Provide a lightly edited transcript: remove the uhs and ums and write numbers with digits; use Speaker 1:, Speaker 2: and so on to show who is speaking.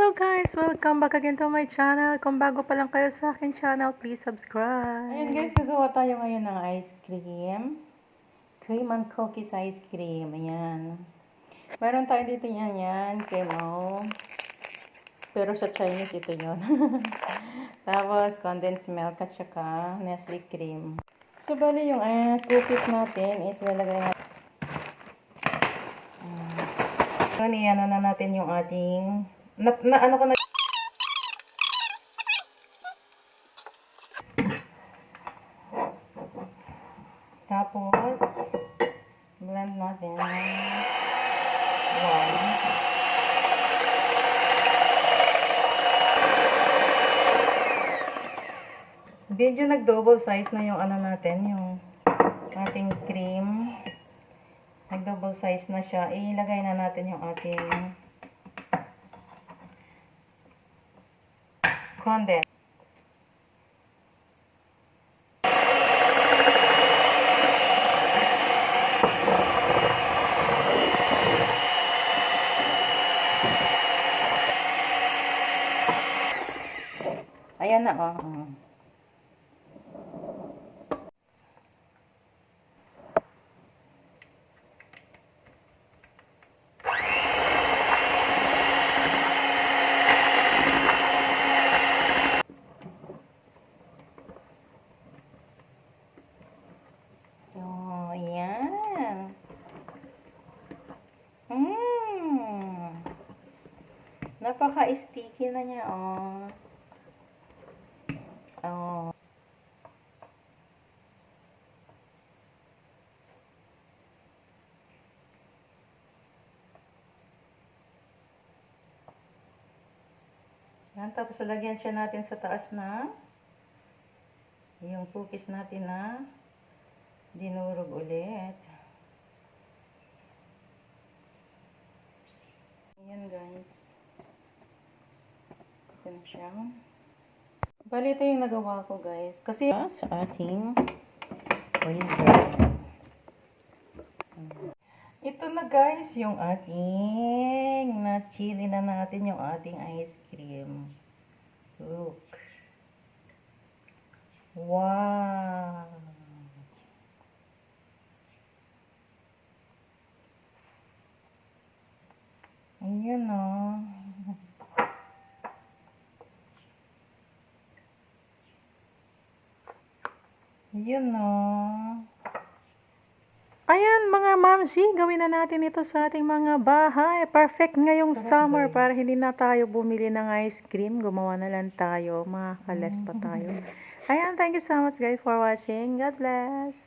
Speaker 1: Hello guys! Welcome back again to my channel. Kung bago pa lang kayo sa akin channel, please subscribe.
Speaker 2: Ayan guys, gagawa tayo ngayon ng ice cream. Cream and cookies ice cream. Ayan. Meron tayo dito yan. Cream pero sa Chinese ito yun. Tapos condensed milk at saka Nestle cream. So bali yung cookies natin is lalagay natin. Iyan na natin yung ating ano ko na tapos blend natin. Wow. Medyo nag-double size na yung ano natin, yung ating cream. Nag-double size na siya. Ilagay na natin yung ating condensed. Ayan na, oh. Oh, ayan. Napaka-sticky na niya, oh. Oh. Yan, tapos lagyan siya natin sa taas na yung cookies natin na dinurog ulit. Ayan guys. Ito na siya. Bali, ito yung nagawa ko guys. Kasi sa ating freezer. Ito na guys, yung ating na-chili na natin yung ating ice cream. Look. Wow. Ayan o. Ayan o.
Speaker 1: Ayan mga mamsi, gawin na natin ito sa ating mga bahay. Perfect ngayong summer para hindi na tayo bumili ng ice cream. Gumawa na lang tayo, makakalas pa tayo. Ayan, thank you so much guys for watching. God bless!